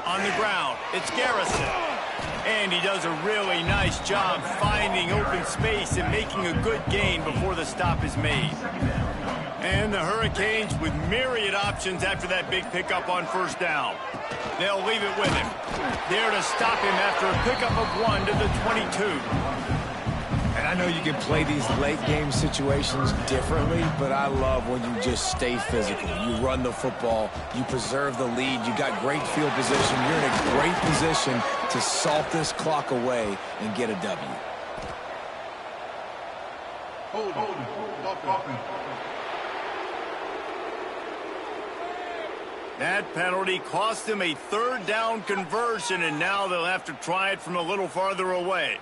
On the ground, it's Garrison. And he does a really nice job finding open space and making a good gain before the stop is made. And the Hurricanes with myriad options after that big pickup on first down. They'll leave it with him. There to stop him after a pickup of 1 to the 22. And I know you can play these late-game situations differently, but I love when you just stay physical. You run the football, you preserve the lead, you got great field position, you're in a great position to salt this clock away and get a W. That penalty cost them a 3rd down conversion, and now they'll have to try it from a little farther away.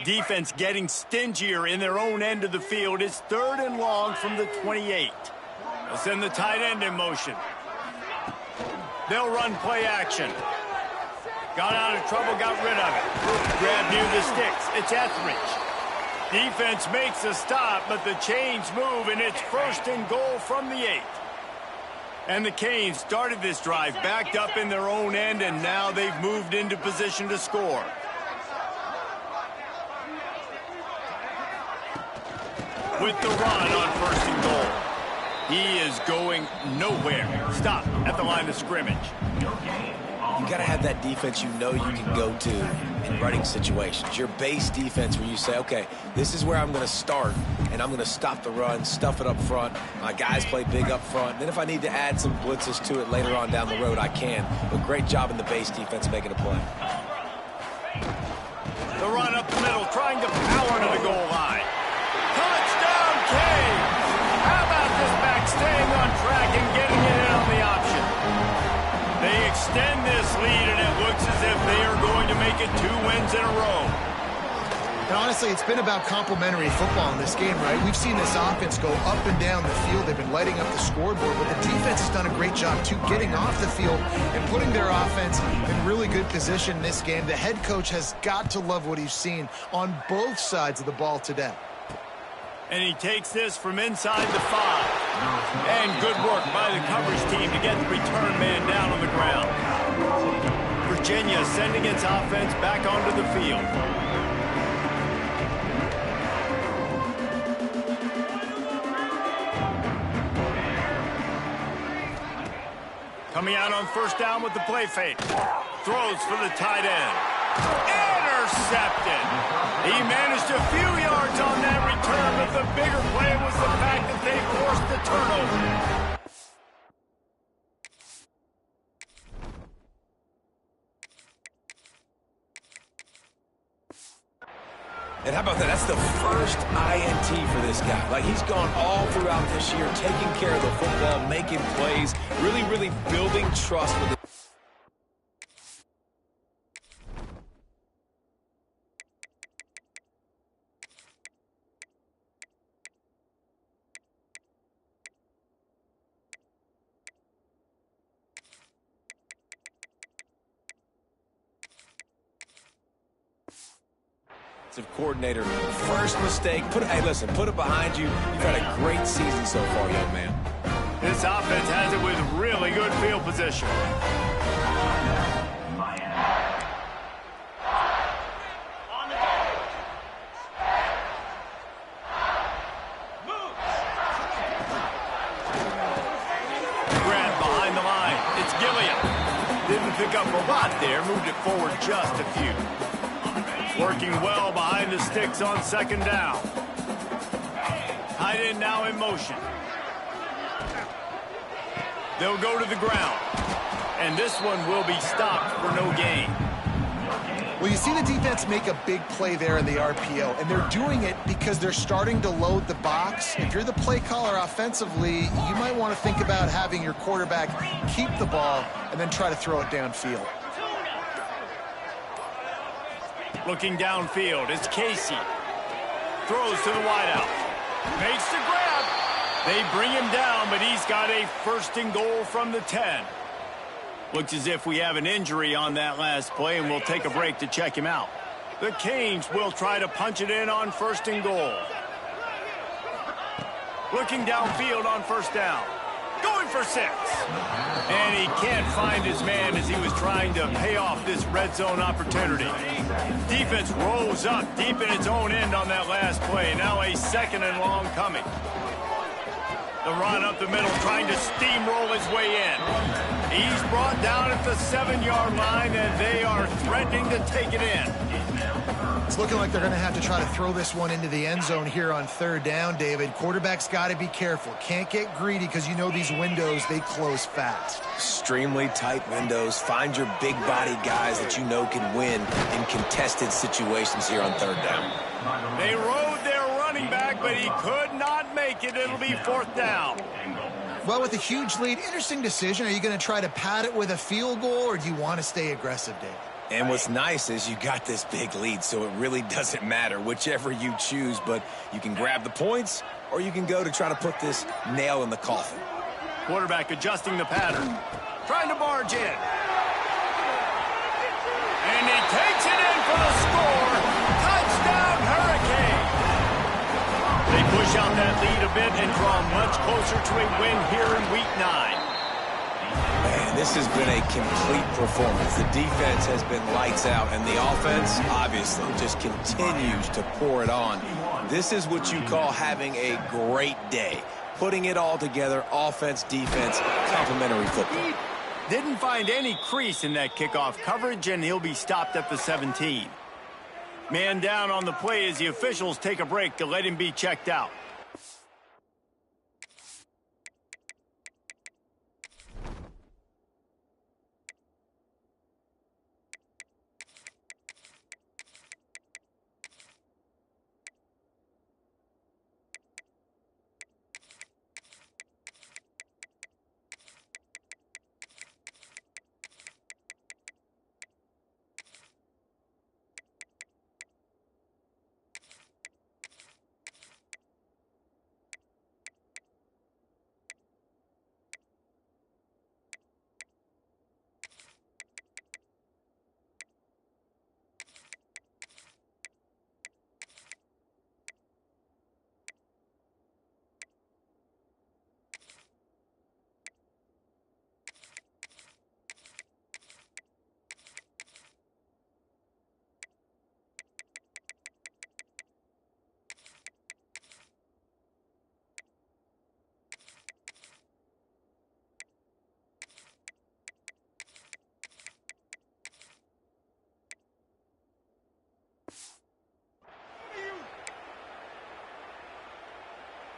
Defense getting stingier in their own end of the field. It's 3rd and long from the 28. They'll send the tight end in motion. They'll run play action. Got out of trouble, got rid of it. Grab near the sticks. It's Etheridge. Defense makes a stop, but the chains move, and it's 1st and goal from the 8. And the Canes started this drive backed up in their own end, and now they've moved into position to score. With the run on 1st and goal. He is going nowhere. Stop at the line of scrimmage. You got to have that defense you know you can go to in running situations. Your base defense where you say, okay, this is where I'm going to start, and I'm going to stop the run, stuff it up front. My guys play big up front. Then if I need to add some blitzes to it later on down the road, I can. But great job in the base defense making a play. The run up the middle, trying to power to the goal line. Touchdown, Canes! How about this back staying on track and getting it in on the option? They extend this lead, and it looks as if they are going to make it 2 wins in a row. And honestly, it's been about complementary football in this game, right? We've seen this offense go up and down the field. They've been lighting up the scoreboard, but the defense has done a great job, too, getting off the field and putting their offense in really good position in this game. The head coach has got to love what he's seen on both sides of the ball today. And he takes this from inside the 5. And good work by the coverage team to get the return man down on the ground. Virginia sending its offense back onto the field. Coming out on 1st down with the play fake. Throws for the tight end. Intercepted. He managed a few yards on that return, but the bigger play was the fact that they forced the turnover. And how about that? That's the first INT for this guy. Like, he's gone all throughout this year, taking care of the football, making plays, really building trust with the coordinator. First mistake. Hey, listen, put it behind you. You've had a great season so far, young man. This offense has it with really good field position. Grab behind the line. It's Gilliam. Didn't pick up a lot there. Moved it forward just a few. Working well behind the sticks on 2nd down. Tight end now in motion. They'll go to the ground. And this one will be stopped for no gain. Well, you see the defense make a big play there in the RPO, and they're doing it because they're starting to load the box. If you're the play caller offensively, you might want to think about having your quarterback keep the ball and then try to throw it downfield. Looking downfield, it's Casey. Throws to the wideout. Makes the grab. They bring him down, but he's got a 1st and goal from the 10. Looks as if we have an injury on that last play, and we'll take a break to check him out. The Canes will try to punch it in on 1st and goal. Looking downfield on 1st down. Going for 6. And he can't find his man as he was trying to pay off this red zone opportunity. Defense rolls up deep in its own end on that last play. Now a 2nd and long coming. The run up the middle, trying to steamroll his way in. He's brought down at the 7-yard line, and they are threatening to take it in. It's looking like they're going to have to try to throw this one into the end zone here on 3rd down, David. Quarterback's got to be careful. Can't get greedy because you know these windows, they close fast. Extremely tight windows. Find your big body guys that you know can win in contested situations here on 3rd down. They rode their running back, but he could not make it. It'll be 4th down. Well, with a huge lead, interesting decision. Are you going to try to pad it with a field goal, or do you want to stay aggressive, Dave? And what's nice is you got this big lead, so it really doesn't matter whichever you choose, but you can grab the points or you can go to try to put this nail in the coffin. Quarterback adjusting the pattern, trying to barge in. And he takes it in for the score. Touchdown, Hurricane. They push out that lead a bit and draw much closer to a win here in Week 9. Man, this has been a complete performance. The defense has been lights out, and the offense, obviously, just continues to pour it on. This is what you call having a great day. Putting it all together, offense, defense, complementary football. Didn't find any crease in that kickoff coverage, and he'll be stopped at the 17. Man down on the play as the officials take a break to let him be checked out.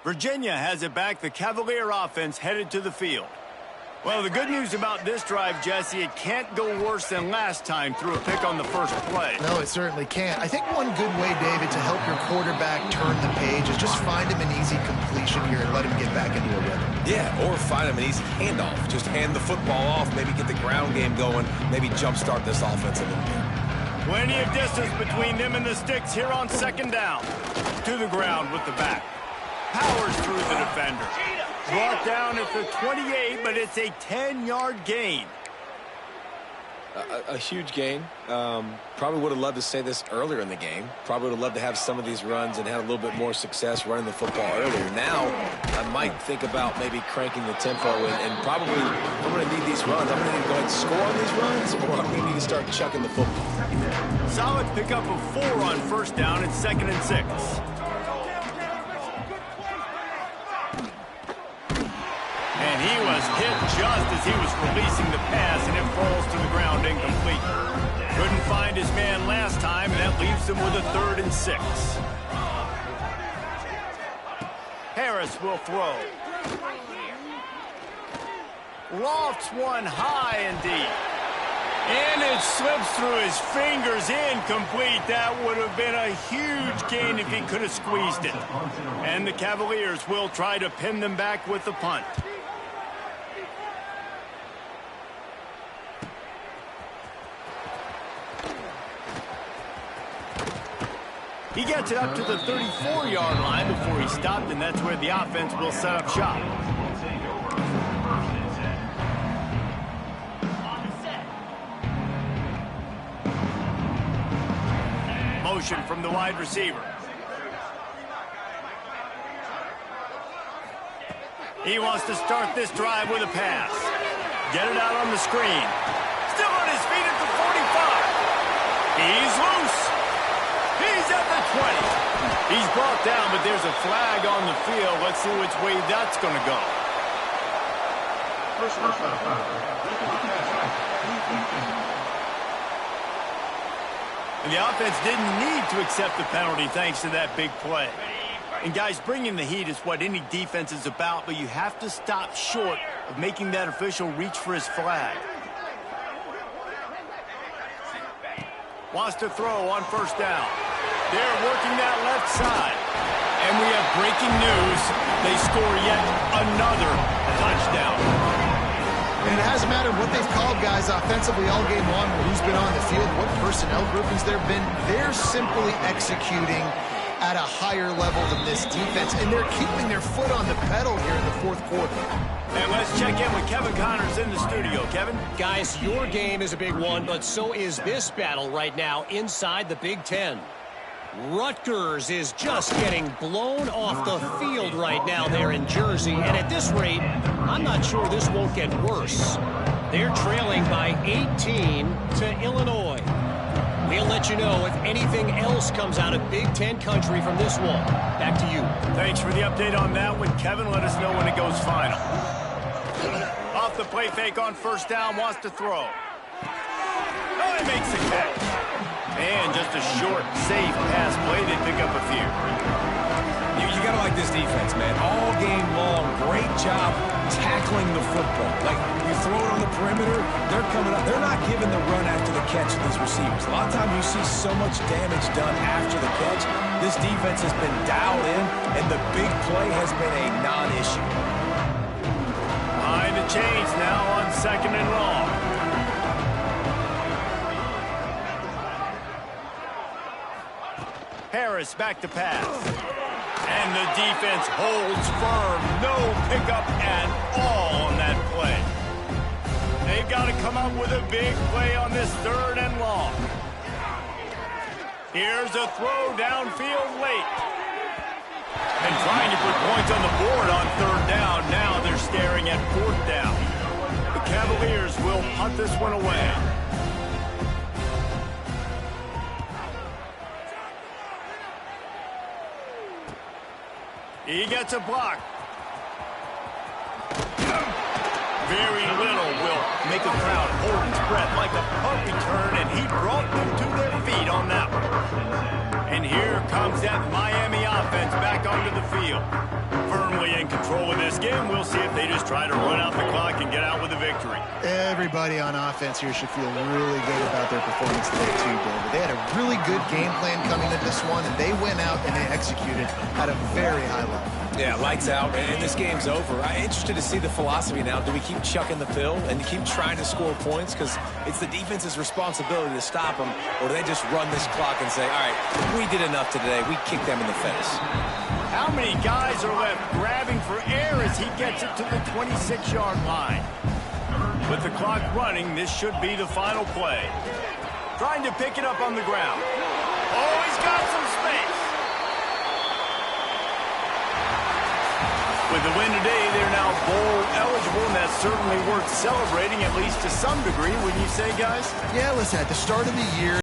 Virginia has it back. The Cavalier offense headed to the field. Well, the good news about this drive, Jesse, it can't go worse than last time through a pick on the first play. No, it certainly can't. I think one good way, David, to help your quarterback turn the page is just find him an easy completion here and let him get back into a rhythm. Yeah, or find him an easy handoff. Just hand the football off, maybe get the ground game going, maybe jumpstart this offense a little bit. Plenty of distance between them and the sticks here on second down. To the ground with the back. Powers through the defender. Brought down at the 28, but it's a 10-yard gain. A huge gain. Probably would have loved to say this earlier in the game. Probably would have loved to have some of these runs and had a little bit more success running the football earlier. Now, I might think about maybe cranking the tempo and probably I'm going to need these runs. I'm going to need to go ahead and score on these runs, or I'm going to need to start chucking the football. Solid pickup of 4 on first down. It's 2nd and 6. And he was hit just as he was releasing the pass, and it falls to the ground incomplete. Couldn't find his man last time, and that leaves him with a 3rd and 6. Harris will throw. Lofts one high and deep. And it slips through his fingers, incomplete. That would have been a huge gain if he could have squeezed it. And the Cavaliers will try to pin them back with the punt. He gets it up to the 34-yard line before he stopped, and that's where the offense will set up shop. Motion from the wide receiver. He wants to start this drive with a pass. Get it out on the screen. Still on his feet at the 45. He's loose. He's at the 20. He's brought down, but there's a flag on the field. Let's see which way that's going to go. And the offense didn't need to accept the penalty thanks to that big play. And guys, bringing the heat is what any defense is about, but you have to stop short of making that official reach for his flag. Wants to throw on first down. They're working that left side. And we have breaking news. They score yet another touchdown. And it hasn't mattered what they've called guys offensively all game long, or who's been on the field, what personnel groupings there have been. They're simply executing at a higher level than this defense, and they're keeping their foot on the pedal here in the fourth quarter. And let's check in with Kevin Connors in the studio. Kevin? Guys, your game is a big one, but so is this battle right now inside the Big Ten. Rutgers is just getting blown off the field right now there in Jersey, and at this rate, I'm not sure this won't get worse. They're trailing by 18 to Illinois. We'll let you know if anything else comes out of Big Ten country from this one. Back to you. Thanks for the update on that one, Kevin. Let us know when it goes final. Off the play fake on first down, wants to throw. Oh, he makes the catch. And just a short, safe pass play. They pick up a few. You got to like this defense, man. All game long, great job tackling the football. Like, you throw it on the perimeter, they're coming up. They're not giving the run after the catch to these receivers. A lot of times you see so much damage done after the catch. This defense has been dialed in, and the big play has been a non-issue. Behind the chains now on second and long. Harris back to pass. And the defense holds firm. No pickup at all on that play. They've got to come up with a big play on this third and long. Here's a throw downfield late. And trying to put points on the board on third down. Now they're staring at fourth down. The Cavaliers will punt this one away. He gets a block. Very little will make a crowd hold its breath like a punt return, and he brought them to their feet on that one. And here comes that Miami offense back onto the field. Firmly in control of this game. We'll see if they just try to run out the clock and get out with a victory. Everybody on offense here should feel really good about their performance today too, David. They had a really good game plan coming into this one, and they went out and they executed at a very high level. Yeah, lights out, and this game's over. I'm interested to see the philosophy now. Do we keep chucking the pill and keep trying to score points? Because it's the defense's responsibility to stop them, or do they just run this clock and say, all right, we did enough today. We kicked them in the face. How many guys are left grabbing for air as he gets it to the 26-yard line? With the clock running, this should be the final play. Trying to pick it up on the ground. Oh, he's got some space. With the win today, they're now bowl eligible, and that's certainly worth celebrating, at least to some degree, wouldn't you say, guys? Yeah, listen, at the start of the year,